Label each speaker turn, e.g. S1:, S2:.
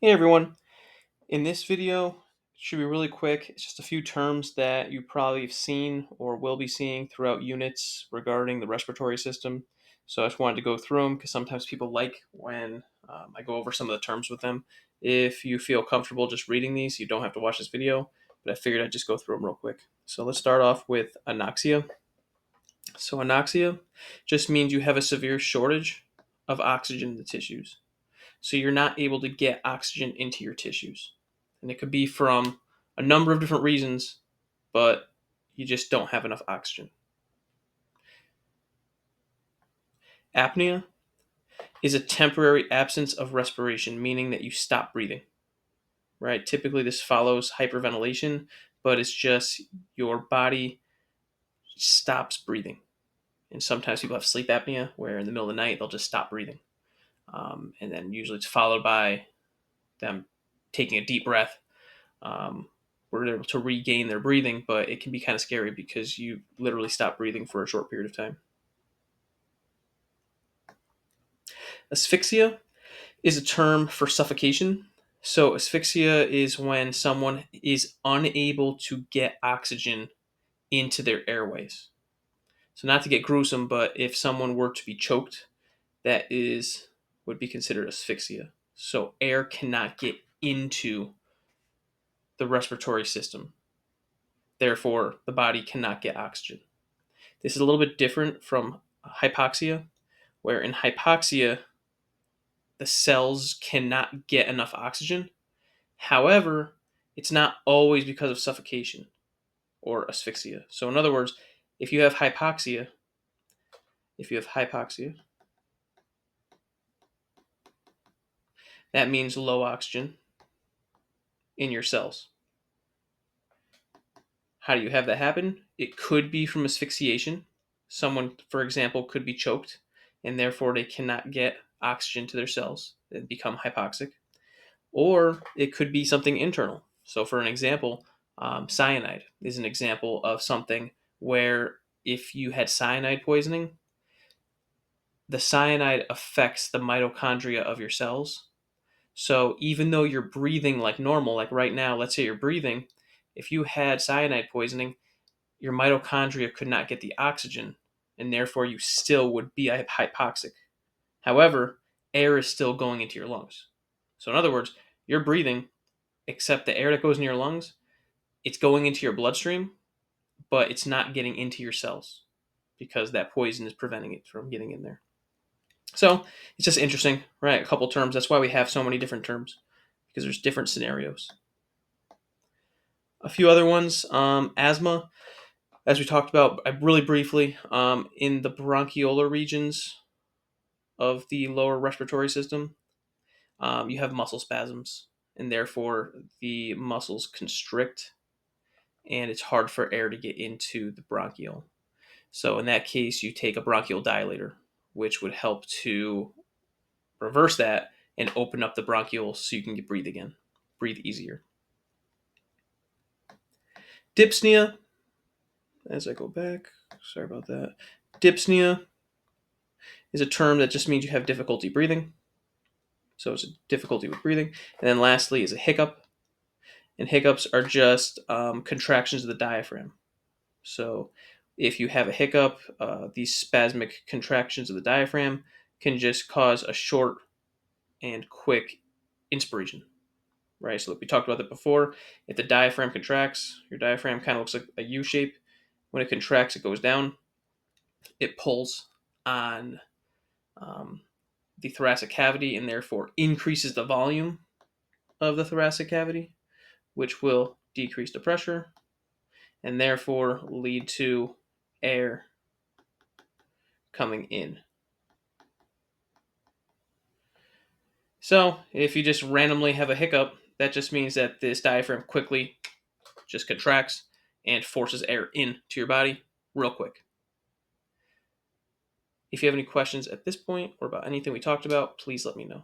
S1: Hey everyone, in this video, it should be really quick. It's just a few terms that you probably have seen or will be seeing throughout units regarding the respiratory system. So I just wanted to go through them because sometimes people like when I go over some of the terms with them. If you feel comfortable just reading these, you don't have to watch this video, but I figured I'd just go through them real quick. So let's start off with anoxia. So anoxia just means you have a severe shortage of oxygen in the tissues. So you're not able to get oxygen into your tissues. And it could be from a number of different reasons, but you just don't have enough oxygen. Apnea is a temporary absence of respiration, meaning that you stop breathing, right? Typically, this follows hyperventilation, but it's just your body stops breathing. And sometimes people have sleep apnea, where in the middle of the night, they'll just stop breathing. And then usually it's followed by them taking a deep breath, were able to regain their breathing, but it can be kind of scary because you literally stop breathing for a short period of time. Asphyxia is a term for suffocation. So, asphyxia is when someone is unable to get oxygen into their airways. So, not to get gruesome, but if someone were to be choked, that is would be considered asphyxia. So, air cannot get into the respiratory system. Therefore, the body cannot get oxygen. This is a little bit different from hypoxia, where in hypoxia, the cells cannot get enough oxygen. However, it's not always because of suffocation or asphyxia. So, in other words, if you have hypoxia, if you have hypoxia, that means low oxygen in your cells. How do you have that happen? It could be from asphyxiation. Someone, for example, could be choked and therefore they cannot get oxygen to their cells and become hypoxic. Or it could be something internal. So, for an example, cyanide is an example of something where if you had cyanide poisoning, the cyanide affects the mitochondria of your cells. So, even though you're breathing like normal, like right now, let's say you're breathing, if you had cyanide poisoning, your mitochondria could not get the oxygen, and therefore you still would be hypoxic. However, air is still going into your lungs. So, in other words, you're breathing, except the air that goes in your lungs, it's going into your bloodstream, but it's not getting into your cells because that poison is preventing it from getting in there. So, it's just interesting, right? A couple terms. That's why we have so many different terms because there's different scenarios. A few other ones, asthma, as we talked about really briefly, in the bronchiolar regions of the lower respiratory system, you have muscle spasms, and therefore the muscles constrict, and it's hard for air to get into the bronchiole. So in that case, you take a bronchial dilator, which would help to reverse that and open up the bronchioles so you can breathe again, breathe easier. Dyspnea, as I go back, sorry about that. Dyspnea is a term that just means you have difficulty breathing. So it's a difficulty with breathing. And then lastly is a hiccup. And hiccups are just contractions of the diaphragm. So if you have a hiccup, these spasmic contractions of the diaphragm can just cause a short and quick inspiration, right? So we talked about that before. If the diaphragm contracts, your diaphragm kind of looks like a U shape. When it contracts, it goes down. It pulls on the thoracic cavity and therefore increases the volume of the thoracic cavity, which will decrease the pressure and therefore lead to air coming in. So, if you just randomly have a hiccup, that just means that this diaphragm quickly just contracts and forces air into your body real quick. If you have any questions at this point or about anything we talked about, please let me know.